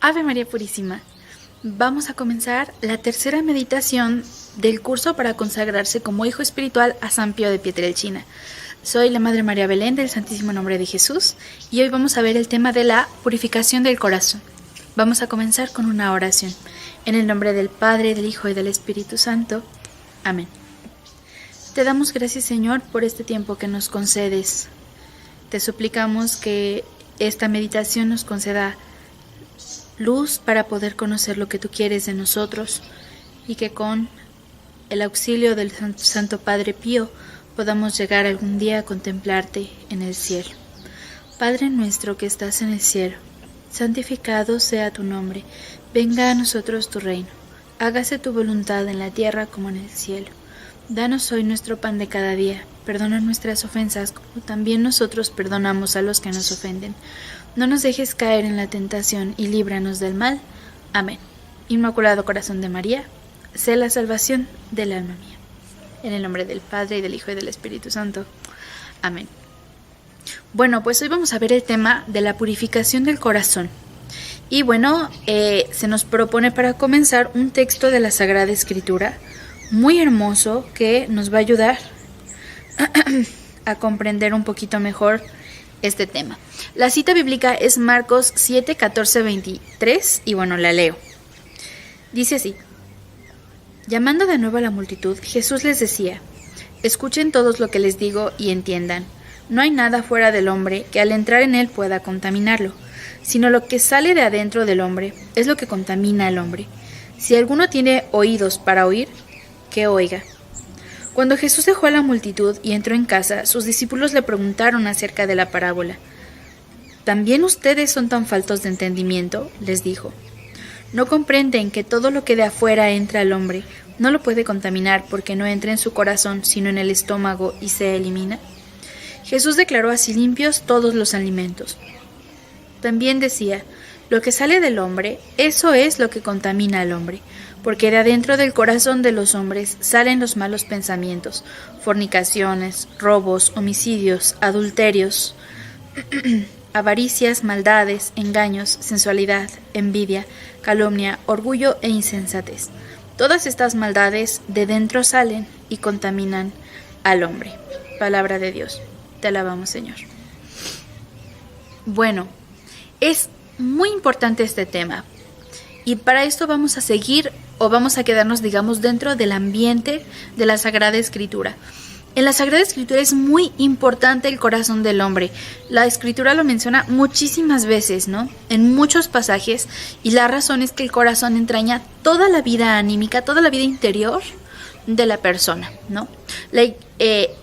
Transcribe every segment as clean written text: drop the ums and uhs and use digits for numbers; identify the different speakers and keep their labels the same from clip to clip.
Speaker 1: Ave María Purísima. Vamos a comenzar la tercera meditación del curso para consagrarse como hijo espiritual a San Pío de Pietrelcina. Soy la Madre María Belén del Santísimo Nombre de Jesús y hoy vamos a ver el tema de la purificación del corazón. Vamos a comenzar con una oración. En el nombre del Padre, del Hijo y del Espíritu Santo. Amén. Te damos gracias, Señor, por este tiempo que nos concedes. Te suplicamos que esta meditación nos conceda luz para poder conocer lo que tú quieres de nosotros y que con el auxilio del Santo Padre Pío podamos llegar algún día a contemplarte en el cielo. Padre nuestro que estás en el cielo, santificado sea tu nombre, venga a nosotros tu reino, hágase tu voluntad en la tierra como en el cielo. Danos hoy nuestro pan de cada día, perdona nuestras ofensas como también nosotros perdonamos a los que nos ofenden. No nos dejes caer en la tentación y líbranos del mal. Amén. Inmaculado Corazón de María, sé la salvación del alma mía. En el nombre del Padre, y del Hijo, y del Espíritu Santo. Amén. Bueno, pues hoy vamos a ver el tema de la purificación del corazón. Y bueno, se nos propone para comenzar un texto de la Sagrada Escritura muy hermoso que nos va a ayudar a comprender un poquito mejor este tema. La cita bíblica es Marcos 7, 14, 23 y bueno, la leo. Dice así: llamando de nuevo a la multitud, Jesús les decía: escuchen todos lo que les digo y entiendan. No hay nada fuera del hombre que al entrar en él pueda contaminarlo, sino lo que sale de adentro del hombre es lo que contamina al hombre. Si alguno tiene oídos para oír, que oiga. Cuando Jesús dejó a la multitud y entró en casa, sus discípulos le preguntaron acerca de la parábola. ¿También ustedes son tan faltos de entendimiento?, les dijo. ¿No comprenden que todo lo que de afuera entra al hombre no lo puede contaminar porque no entra en su corazón sino en el estómago y se elimina? Jesús declaró así limpios todos los alimentos. También decía: lo que sale del hombre, eso es lo que contamina al hombre, porque de adentro del corazón de los hombres salen los malos pensamientos, fornicaciones, robos, homicidios, adulterios, avaricias, maldades, engaños, sensualidad, envidia, calumnia, orgullo e insensatez. Todas estas maldades de dentro salen y contaminan al hombre. Palabra de Dios. Te alabamos, Señor. Bueno, es muy importante este tema. Y para esto vamos a seguir o vamos a quedarnos, digamos, dentro del ambiente de la Sagrada Escritura. En la Sagrada Escritura es muy importante el corazón del hombre. La Escritura lo menciona muchísimas veces, ¿no? En muchos pasajes. Y la razón es que el corazón entraña toda la vida anímica, toda la vida interior de la persona, ¿no?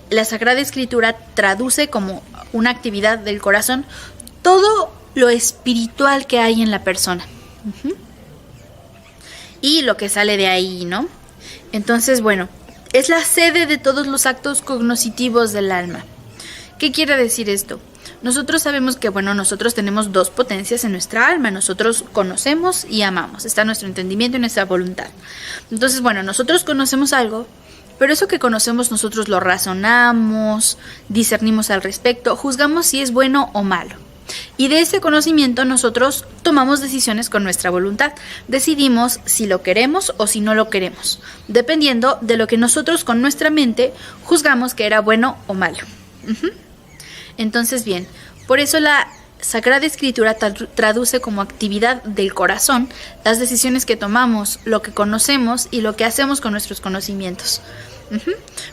Speaker 1: La Sagrada Escritura traduce como una actividad del corazón todo lo espiritual que hay en la persona. Y lo que sale de ahí, ¿no? Entonces, bueno, es la sede de todos los actos cognitivos del alma. ¿Qué quiere decir esto? Nosotros sabemos que, bueno, nosotros tenemos dos potencias en nuestra alma. Nosotros conocemos y amamos. Está nuestro entendimiento y nuestra voluntad. Entonces, bueno, nosotros conocemos algo, pero eso que conocemos nosotros lo razonamos, discernimos al respecto, juzgamos si es bueno o malo. Y de ese conocimiento nosotros tomamos decisiones con nuestra voluntad. Decidimos si lo queremos o si no lo queremos, dependiendo de lo que nosotros con nuestra mente juzgamos que era bueno o malo. Entonces, bien, por eso la Sagrada Escritura traduce como actividad del corazón las decisiones que tomamos, lo que conocemos y lo que hacemos con nuestros conocimientos.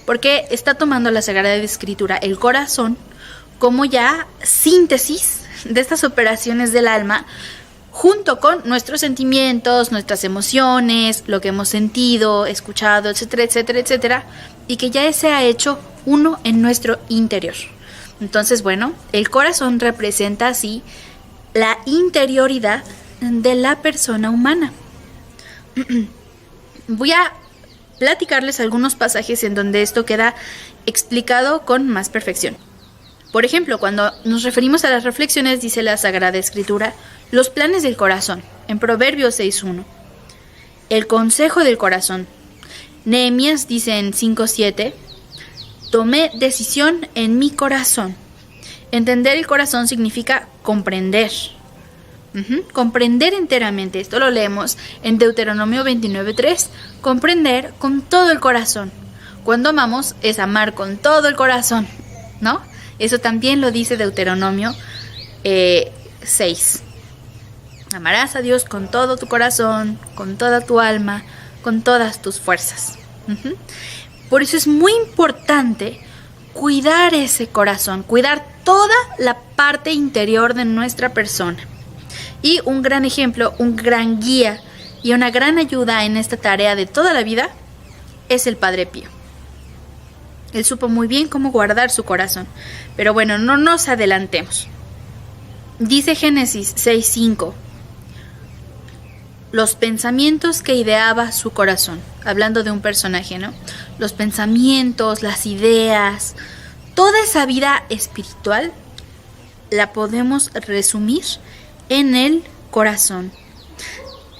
Speaker 1: Porque está tomando la Sagrada Escritura el corazón como ya síntesis de estas operaciones del alma, junto con nuestros sentimientos, nuestras emociones, lo que hemos sentido, escuchado, etcétera, etcétera, etcétera, y que ya se ha hecho uno en nuestro interior. Entonces, bueno, el corazón representa así la interioridad de la persona humana. Voy a platicarles algunos pasajes en donde esto queda explicado con más perfección. Por ejemplo, cuando nos referimos a las reflexiones, dice la Sagrada Escritura, los planes del corazón, en Proverbios 6.1. El consejo del corazón. Nehemías dice en 5.7, tomé decisión en mi corazón. Entender el corazón significa comprender. Comprender enteramente. Esto lo leemos en Deuteronomio 29:3. Comprender con todo el corazón. Cuando amamos es amar con todo el corazón, ¿no? Eso también lo dice Deuteronomio 6. Amarás a Dios con todo tu corazón, con toda tu alma, con todas tus fuerzas. Por eso es muy importante cuidar ese corazón, cuidar toda la parte interior de nuestra persona. Y un gran ejemplo, un gran guía y una gran ayuda en esta tarea de toda la vida es el Padre Pío. Él supo muy bien cómo guardar su corazón. Pero bueno, no nos adelantemos. Dice Génesis 6:5. Los pensamientos que ideaba su corazón. Hablando de un personaje, ¿no? Los pensamientos, las ideas, toda esa vida espiritual la podemos resumir en el corazón.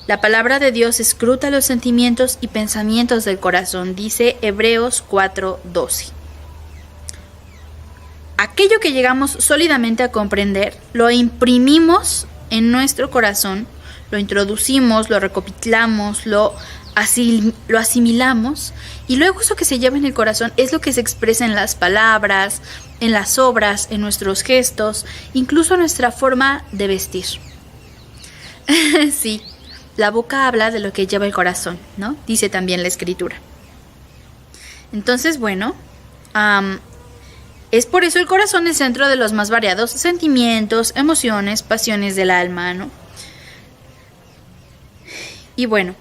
Speaker 1: La palabra de Dios escruta los sentimientos y pensamientos del corazón, dice Hebreos 4:12. Aquello que llegamos sólidamente a comprender, lo imprimimos en nuestro corazón, lo introducimos, lo recopilamos, lo asimilamos, y luego eso que se lleva en el corazón es lo que se expresa en las palabras, en las obras, en nuestros gestos, incluso en nuestra forma de vestir. Sí. La boca habla de lo que lleva el corazón, ¿no? Dice también la Escritura. Entonces, bueno, es por eso el corazón el centro de los más variados sentimientos, emociones, pasiones del alma, ¿no? Y bueno,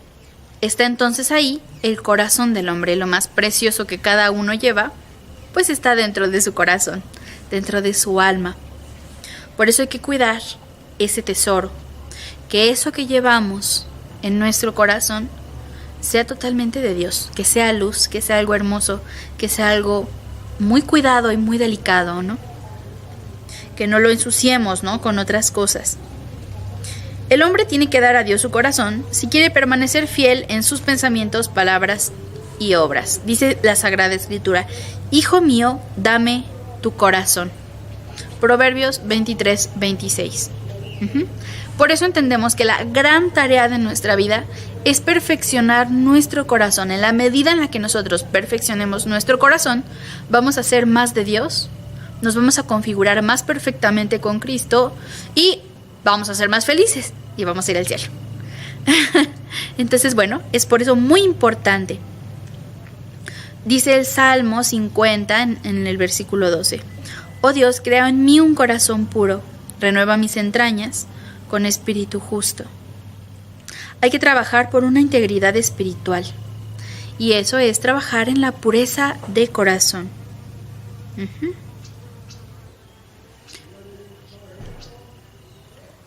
Speaker 1: está entonces ahí el corazón del hombre, lo más precioso que cada uno lleva, pues está dentro de su corazón, dentro de su alma. Por eso hay que cuidar ese tesoro. Que eso que llevamos en nuestro corazón sea totalmente de Dios, que sea luz, que sea algo hermoso, que sea algo muy cuidado y muy delicado, ¿no? Que no lo ensuciemos, ¿no? Con otras cosas. El hombre tiene que dar a Dios su corazón si quiere permanecer fiel en sus pensamientos, palabras y obras. Dice la Sagrada Escritura: Hijo mío, dame tu corazón. Proverbios 23:26. Por eso entendemos que la gran tarea de nuestra vida es perfeccionar nuestro corazón. En la medida en la que nosotros perfeccionemos nuestro corazón, vamos a ser más de Dios, nos vamos a configurar más perfectamente con Cristo y vamos a ser más felices y vamos a ir al cielo. Entonces, bueno, es por eso muy importante. Dice el Salmo 50 en el versículo 12. Oh Dios, crea en mí un corazón puro, renueva mis entrañas con espíritu justo. Hay que trabajar por una integridad espiritual, y eso es trabajar en la pureza de corazón.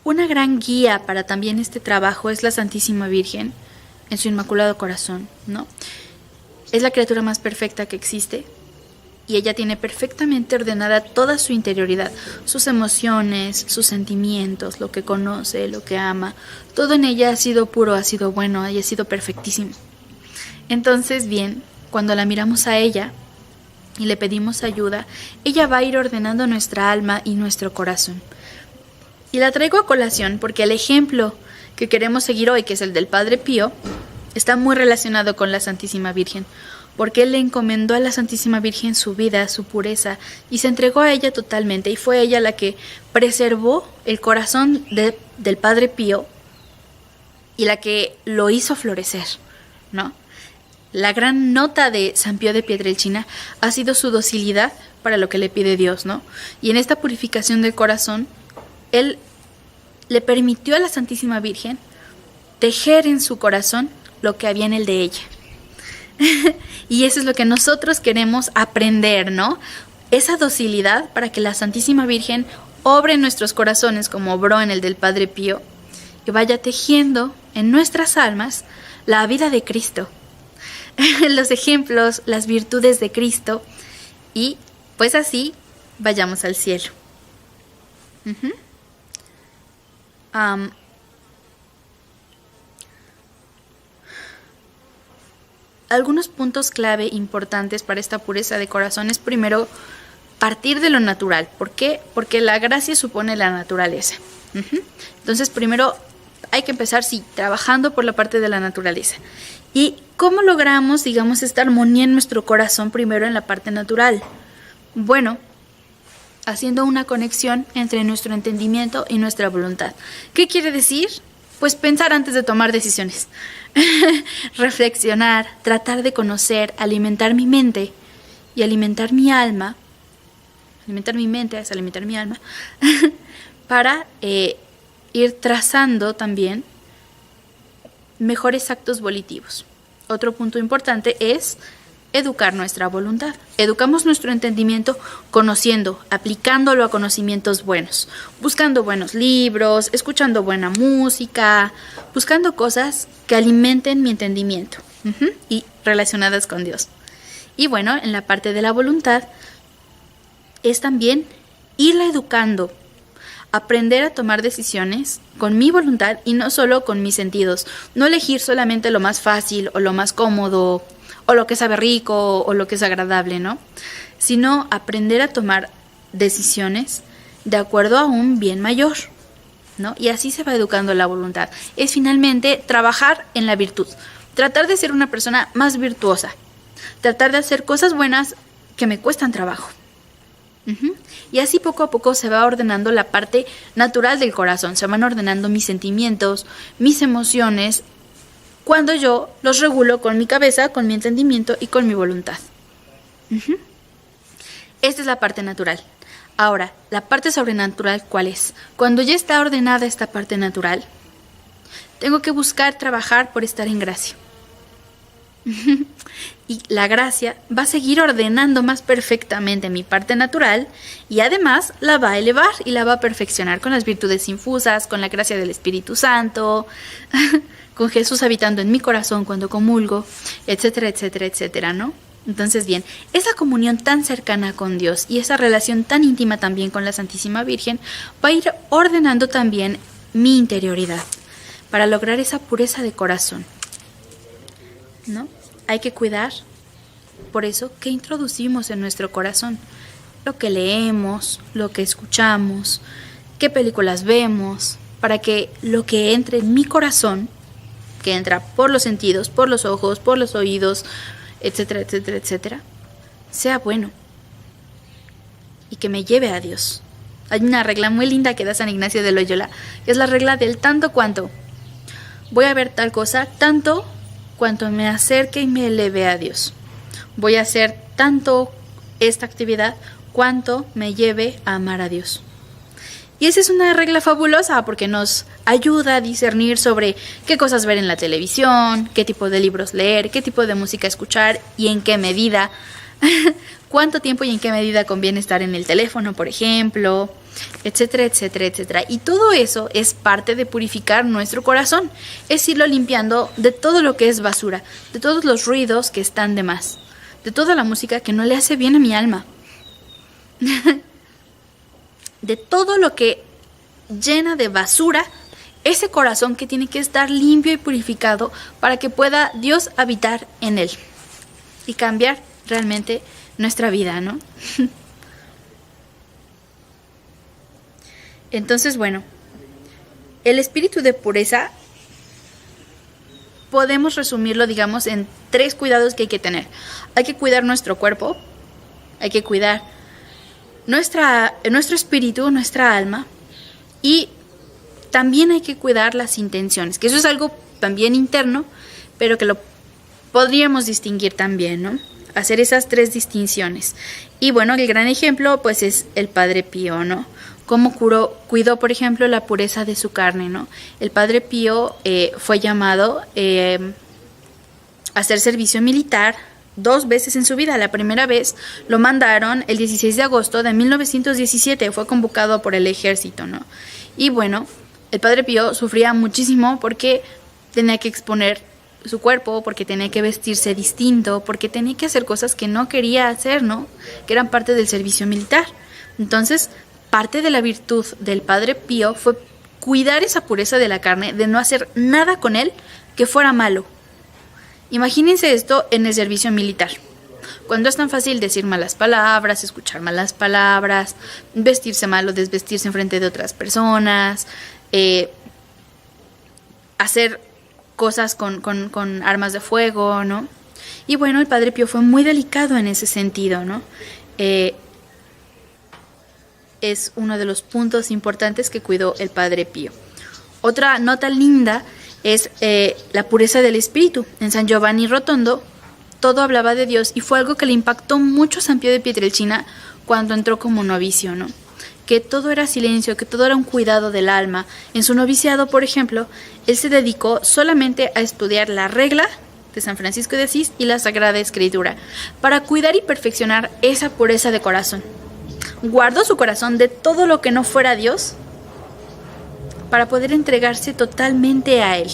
Speaker 1: Una gran guía para también este trabajo es la Santísima Virgen en su Inmaculado Corazón, ¿no? Es la criatura más perfecta que existe, y ella tiene perfectamente ordenada toda su interioridad, sus emociones, sus sentimientos, lo que conoce, lo que ama. Todo en ella ha sido puro, ha sido bueno, y ha sido perfectísimo. Entonces, bien, cuando la miramos a ella y le pedimos ayuda, ella va a ir ordenando nuestra alma y nuestro corazón. Y la traigo a colación porque el ejemplo que queremos seguir hoy, que es el del Padre Pío, está muy relacionado con la Santísima Virgen, porque él le encomendó a la Santísima Virgen su vida, su pureza, y se entregó a ella totalmente, y fue ella la que preservó el corazón del Padre Pío y la que lo hizo florecer, ¿no? La gran nota de San Pío de Pietrelcina ha sido su docilidad para lo que le pide Dios, ¿no? Y en esta purificación del corazón, él le permitió a la Santísima Virgen tejer en su corazón lo que había en el de ella. Y eso es lo que nosotros queremos aprender, ¿no? Esa docilidad para que la Santísima Virgen obre en nuestros corazones como obró en el del Padre Pío y vaya tejiendo en nuestras almas la vida de Cristo, los ejemplos, las virtudes de Cristo, y pues así vayamos al cielo. Algunos puntos clave importantes para esta pureza de corazón es primero partir de lo natural. ¿Por qué? Porque la gracia supone la naturaleza. Entonces, primero hay que empezar, sí, trabajando por la parte de la naturaleza. ¿Y cómo logramos, digamos, esta armonía en nuestro corazón primero en la parte natural? Bueno, haciendo una conexión entre nuestro entendimiento y nuestra voluntad. ¿Qué quiere decir? Pues pensar antes de tomar decisiones. Reflexionar, tratar de conocer, alimentar mi mente y alimentar mi alma. Alimentar mi mente es alimentar mi alma. Para ir trazando también mejores actos volitivos. Otro punto importante es educar nuestra voluntad. Educamos nuestro entendimiento conociendo, aplicándolo a conocimientos buenos, buscando buenos libros, escuchando buena música, buscando cosas que alimenten mi entendimiento y relacionadas con Dios. Y bueno, en la parte de la voluntad es también irla educando, aprender a tomar decisiones con mi voluntad y no solo con mis sentidos. No elegir solamente lo más fácil o lo más cómodo o lo que sabe rico o lo que es agradable, ¿no? Sino aprender a tomar decisiones de acuerdo a un bien mayor, ¿no? Y así se va educando la voluntad. Es finalmente trabajar en la virtud. Tratar de ser una persona más virtuosa. Tratar de hacer cosas buenas que me cuestan trabajo. Y así poco a poco se va ordenando la parte natural del corazón, se van ordenando mis sentimientos, mis emociones, cuando yo los regulo con mi cabeza, con mi entendimiento y con mi voluntad. Esta es la parte natural. Ahora, la parte sobrenatural, ¿cuál es? Cuando ya está ordenada esta parte natural, tengo que buscar trabajar por estar en gracia. Y la gracia va a seguir ordenando más perfectamente mi parte natural y además la va a elevar y la va a perfeccionar con las virtudes infusas, con la gracia del Espíritu Santo, con Jesús habitando en mi corazón cuando comulgo, etcétera, etcétera, etcétera, ¿no? Entonces, bien, esa comunión tan cercana con Dios y esa relación tan íntima también con la Santísima Virgen va a ir ordenando también mi interioridad para lograr esa pureza de corazón, ¿no? Hay que cuidar, por eso, qué introducimos en nuestro corazón. Lo que leemos, lo que escuchamos, qué películas vemos, para que lo que entre en mi corazón, que entra por los sentidos, por los ojos, por los oídos, etcétera, etcétera, etcétera, sea bueno y que me lleve a Dios. Hay una regla muy linda que da San Ignacio de Loyola, que es la regla del tanto cuanto. Voy a ver tal cosa, tanto cuanto me acerque y me eleve a Dios. Voy a hacer tanto esta actividad cuanto me lleve a amar a Dios. Y esa es una regla fabulosa porque nos ayuda a discernir sobre qué cosas ver en la televisión, qué tipo de libros leer, qué tipo de música escuchar y en qué medida, cuánto tiempo y en qué medida conviene estar en el teléfono, por ejemplo, etcétera, etcétera, etcétera. Y todo eso es parte de purificar nuestro corazón, es irlo limpiando de todo lo que es basura, de todos los ruidos que están de más, de toda la música que no le hace bien a mi alma, de todo lo que llena de basura ese corazón que tiene que estar limpio y purificado para que pueda Dios habitar en él y cambiar realmente nuestra vida, ¿no? Entonces, bueno, el espíritu de pureza podemos resumirlo, digamos, en 3 cuidados que hay que tener. Hay que cuidar nuestro cuerpo, hay que cuidar nuestro espíritu, nuestra alma, y también hay que cuidar las intenciones, que eso es algo también interno, pero que lo podríamos distinguir también, ¿no? Hacer esas 3 distinciones. Y bueno, el gran ejemplo pues es el Padre Pío, ¿no? Cómo cuidó, por ejemplo, la pureza de su carne, ¿no? El Padre Pío fue llamado a hacer servicio militar 2 veces en su vida. La primera vez lo mandaron el 16 de agosto de 1917, fue convocado por el ejército, ¿no? Y bueno, el Padre Pío sufría muchísimo porque tenía que exponer su cuerpo, porque tenía que vestirse distinto, porque tenía que hacer cosas que no quería hacer, ¿no? Que eran parte del servicio militar. Entonces, parte de la virtud del Padre Pío fue cuidar esa pureza de la carne, de no hacer nada con él que fuera malo. Imagínense esto en el servicio militar. Cuando es tan fácil decir malas palabras, escuchar malas palabras, vestirse mal o desvestirse en frente de otras personas, hacer cosas con armas de fuego, ¿no? Y bueno, el Padre Pío fue muy delicado en ese sentido, ¿no? Es uno de los puntos importantes que cuidó el Padre Pío. Otra nota linda es la pureza del espíritu. En San Giovanni Rotondo todo hablaba de Dios y fue algo que le impactó mucho a San Pío de Pietrelcina cuando entró como novicio, ¿no? Que todo era silencio, que todo era un cuidado del alma. En su noviciado, por ejemplo, él se dedicó solamente a estudiar la regla de San Francisco de Asís y la Sagrada Escritura, para cuidar y perfeccionar esa pureza de corazón. Guardó su corazón de todo lo que no fuera Dios para poder entregarse totalmente a Él.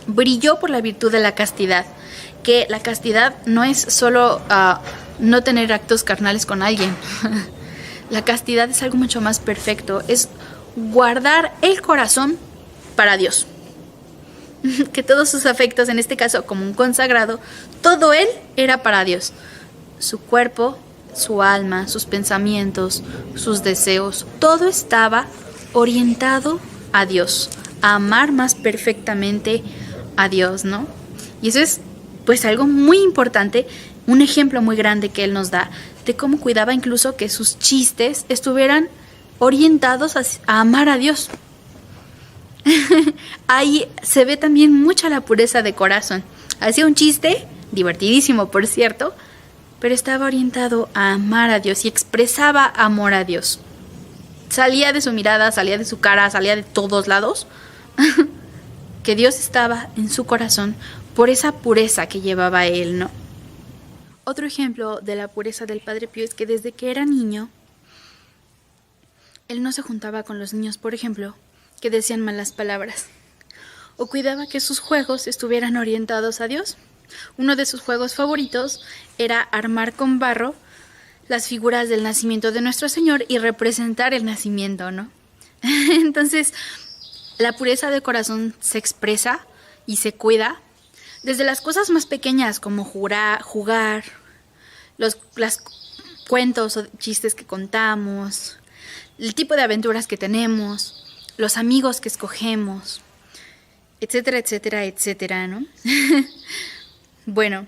Speaker 1: Brilló por la virtud de la castidad, que la castidad no es solo no tener actos carnales con alguien. La castidad es algo mucho más perfecto, es guardar el corazón para Dios. Que todos sus afectos, en este caso como un consagrado, todo él era para Dios. Su cuerpo, su alma, sus pensamientos, sus deseos, todo estaba orientado a Dios, a amar más perfectamente a Dios, ¿no? Y eso es pues algo muy importante, un ejemplo muy grande que él nos da de cómo cuidaba incluso que sus chistes estuvieran orientados a amar a Dios. Ahí se ve también mucha la pureza de corazón. Hacía un chiste, divertidísimo por cierto, pero estaba orientado a amar a Dios y expresaba amor a Dios. Salía de su mirada, salía de su cara, salía de todos lados, que Dios estaba en su corazón por esa pureza que llevaba él, ¿no? Otro ejemplo de la pureza del Padre Pío es que desde que era niño, él no se juntaba con los niños, por ejemplo, que decían malas palabras, o cuidaba que sus juegos estuvieran orientados a Dios. Uno de sus juegos favoritos era armar con barro las figuras del nacimiento de nuestro Señor y representar el nacimiento, ¿no? Entonces, la pureza de corazón se expresa y se cuida desde las cosas más pequeñas como jugar, los cuentos o chistes que contamos, el tipo de aventuras que tenemos, los amigos que escogemos, etcétera, etcétera, etcétera, ¿no? Bueno,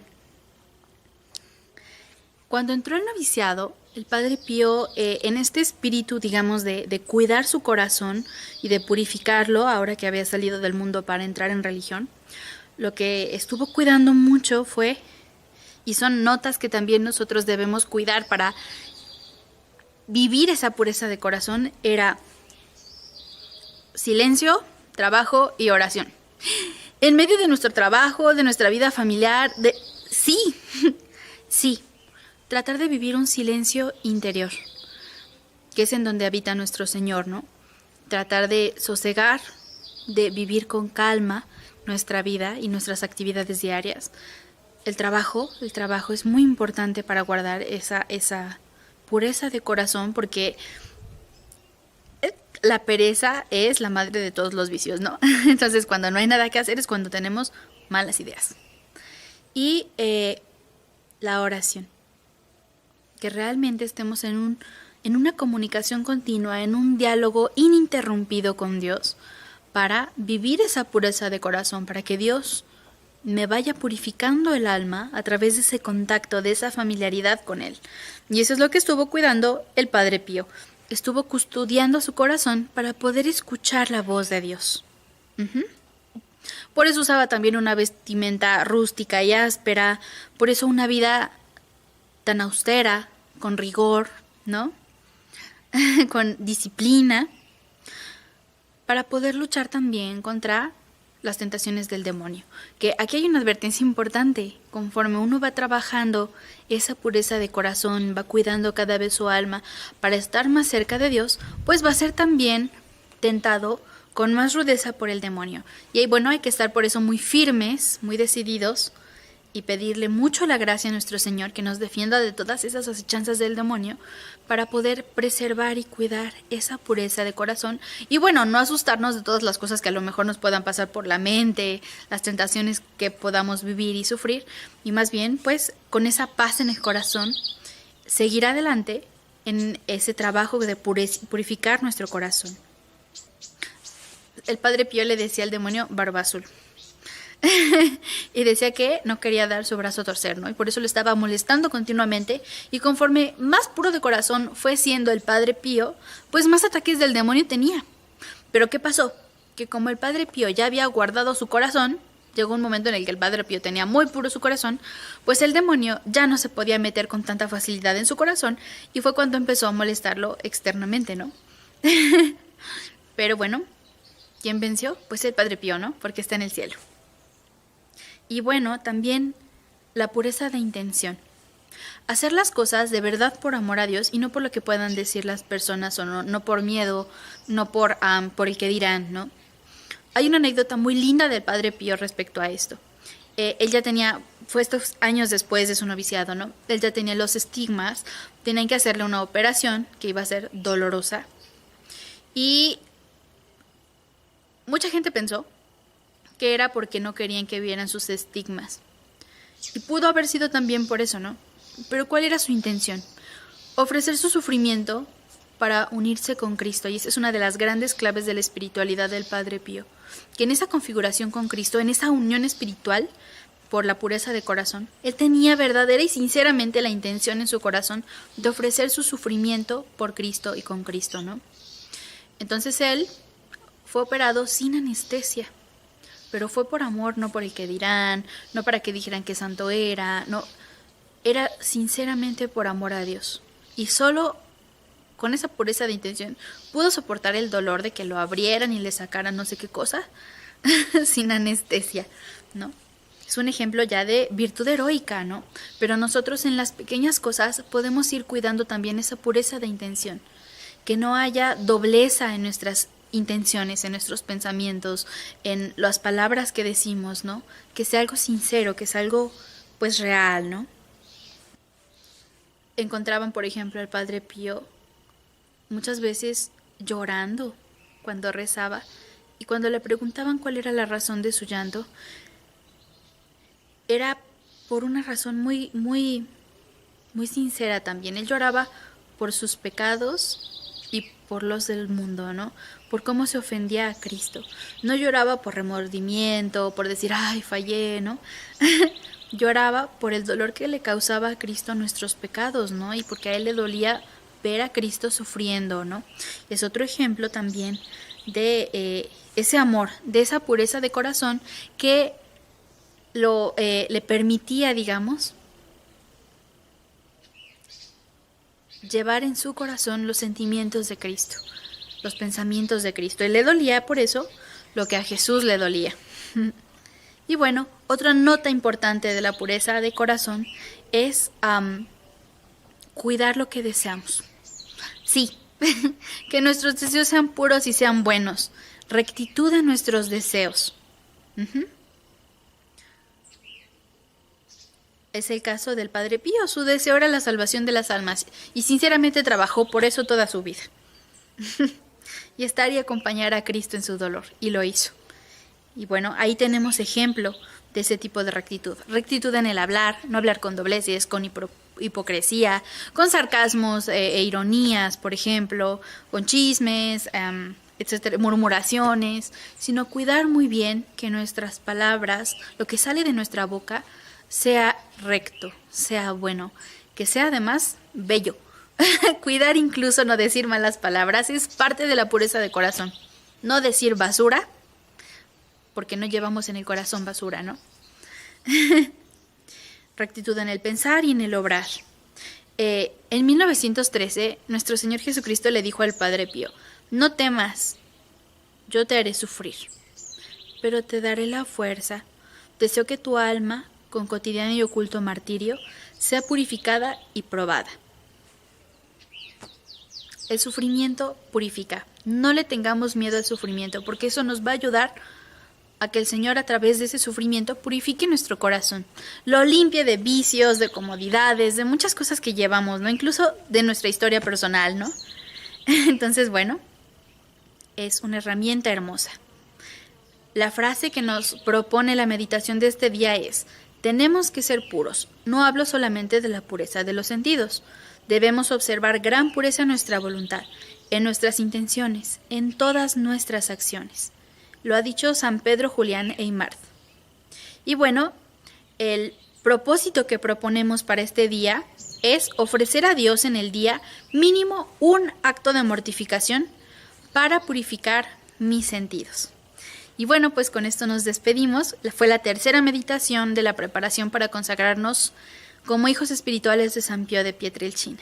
Speaker 1: cuando entró el noviciado, el Padre Pío, en este espíritu, digamos, de cuidar su corazón y de purificarlo, ahora que había salido del mundo para entrar en religión, lo que estuvo cuidando mucho fue, y son notas que también nosotros debemos cuidar para vivir esa pureza de corazón, era silencio, trabajo y oración. En medio de nuestro trabajo, de nuestra vida familiar, sí, tratar de vivir un silencio interior, que es en donde habita nuestro Señor, ¿no? Tratar de sosegar, de vivir con calma nuestra vida y nuestras actividades diarias. El trabajo es muy importante para guardar esa pureza de corazón, porque la pereza es la madre de todos los vicios, ¿no? Entonces, cuando no hay nada que hacer es cuando tenemos malas ideas. Y la oración. Que realmente estemos en una comunicación continua, en un diálogo ininterrumpido con Dios, para vivir esa pureza de corazón, para que Dios me vaya purificando el alma a través de ese contacto, de esa familiaridad con Él. Y eso es lo que estuvo cuidando el Padre Pío. Estuvo custodiando su corazón para poder escuchar la voz de Dios. Por eso usaba también una vestimenta rústica y áspera, por eso una vida tan austera, con rigor, ¿no? Con disciplina, para poder luchar también contra las tentaciones del demonio. Que aquí hay una advertencia importante. Conforme uno va trabajando esa pureza de corazón, va cuidando cada vez su alma para estar más cerca de Dios, pues va a ser también tentado con más rudeza por el demonio. Y ahí, bueno, hay que estar por eso muy firmes, muy decididos y pedirle mucho la gracia a nuestro Señor que nos defienda de todas esas acechanzas del demonio para poder preservar y cuidar esa pureza de corazón y bueno, no asustarnos de todas las cosas que a lo mejor nos puedan pasar por la mente, las tentaciones que podamos vivir y sufrir y más bien pues con esa paz en el corazón seguir adelante en ese trabajo de purificar nuestro corazón. El Padre Pío le decía al demonio barba azul. Y decía que no quería dar su brazo a torcer, ¿no? Y por eso le estaba molestando continuamente. Y conforme más puro de corazón fue siendo el Padre Pío, pues más ataques del demonio tenía. Pero ¿qué pasó? Que como el Padre Pío ya había guardado su corazón, llegó un momento en el que el Padre Pío tenía muy puro su corazón, pues el demonio ya no se podía meter con tanta facilidad en su corazón y fue cuando empezó a molestarlo externamente, ¿no? Pero bueno, ¿quién venció? Pues el Padre Pío, ¿no? Porque está en el cielo. Y bueno, también la pureza de intención. Hacer las cosas de verdad por amor a Dios y no por lo que puedan decir las personas o no por miedo, no por el que dirán, ¿no? Hay una anécdota muy linda del Padre Pío respecto a esto. Él ya tenía, fue estos años después de su noviciado, ¿no? Él ya tenía los estigmas, tenían que hacerle una operación que iba a ser dolorosa. Y mucha gente pensó que era porque no querían que vieran sus estigmas. Y pudo haber sido también por eso, ¿no? Pero ¿cuál era su intención? Ofrecer su sufrimiento para unirse con Cristo. Y esa es una de las grandes claves de la espiritualidad del Padre Pío. Que en esa configuración con Cristo, en esa unión espiritual, por la pureza de corazón, él tenía verdadera y sinceramente la intención en su corazón de ofrecer su sufrimiento por Cristo y con Cristo, ¿no? Entonces él fue operado sin anestesia. Pero fue por amor, no por el que dirán, no para que dijeran que santo era, no, era sinceramente por amor a Dios. Y solo con esa pureza de intención pudo soportar el dolor de que lo abrieran y le sacaran no sé qué cosa, sin anestesia, ¿no? Es un ejemplo ya de virtud heroica, ¿no? Pero nosotros en las pequeñas cosas podemos ir cuidando también esa pureza de intención, que no haya dobleza en nuestras intenciones, en nuestros pensamientos, en las palabras que decimos, ¿no? Que sea algo sincero, que sea algo, pues, real, ¿no? Encontraban, por ejemplo, al Padre Pío muchas veces llorando cuando rezaba y cuando le preguntaban cuál era la razón de su llanto, era por una razón muy, muy, muy sincera también. Él lloraba por sus pecados y por los del mundo, ¿no? Por cómo se ofendía a Cristo. No lloraba por remordimiento, por decir, ay, fallé, ¿no? Lloraba por el dolor que le causaba a Cristo nuestros pecados, ¿no? Y porque a él le dolía ver a Cristo sufriendo, ¿no? Es otro ejemplo también de ese amor, de esa pureza de corazón que le permitía, digamos, llevar en su corazón los sentimientos de Cristo, los pensamientos de Cristo. Y le dolía por eso lo que a Jesús le dolía. Y bueno, otra nota importante de la pureza de corazón es cuidar lo que deseamos. Sí, que nuestros deseos sean puros y sean buenos. Rectitud en nuestros deseos. Es el caso del Padre Pío. Su deseo era la salvación de las almas y sinceramente trabajó por eso toda su vida. Y estar y acompañar a Cristo en su dolor, y lo hizo. Y bueno, ahí tenemos ejemplo de ese tipo de rectitud. Rectitud en el hablar, no hablar con dobleces, con hipocresía, con sarcasmos e ironías, por ejemplo, con chismes, etcétera, murmuraciones, sino cuidar muy bien que nuestras palabras, lo que sale de nuestra boca, sea recto, sea bueno, que sea además bello. Cuidar incluso no decir malas palabras es parte de la pureza de corazón. No decir basura, porque no llevamos en el corazón basura, ¿no? Rectitud en el pensar y en el obrar. En 1913, nuestro Señor Jesucristo le dijo al Padre Pío, no temas, yo te haré sufrir, pero te daré la fuerza. Deseo que tu alma, con cotidiano y oculto martirio, sea purificada y probada. El sufrimiento purifica. No le tengamos miedo al sufrimiento, porque eso nos va a ayudar a que el Señor a través de ese sufrimiento purifique nuestro corazón, lo limpie de vicios, de comodidades, de muchas cosas que llevamos, ¿no? Incluso de nuestra historia personal, ¿no? Entonces, bueno, es una herramienta hermosa. La frase que nos propone la meditación de este día es: tenemos que ser puros. No hablo solamente de la pureza de los sentidos. Debemos observar gran pureza en nuestra voluntad, en nuestras intenciones, en todas nuestras acciones. Lo ha dicho San Pedro Julián Eymard. Y bueno, el propósito que proponemos para este día es ofrecer a Dios en el día mínimo un acto de mortificación para purificar mis sentidos. Y bueno, pues con esto nos despedimos. Fue la tercera meditación de la preparación para consagrarnos como hijos espirituales de San Pío de Pietrelcina.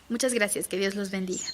Speaker 1: Muchas gracias, que Dios los bendiga.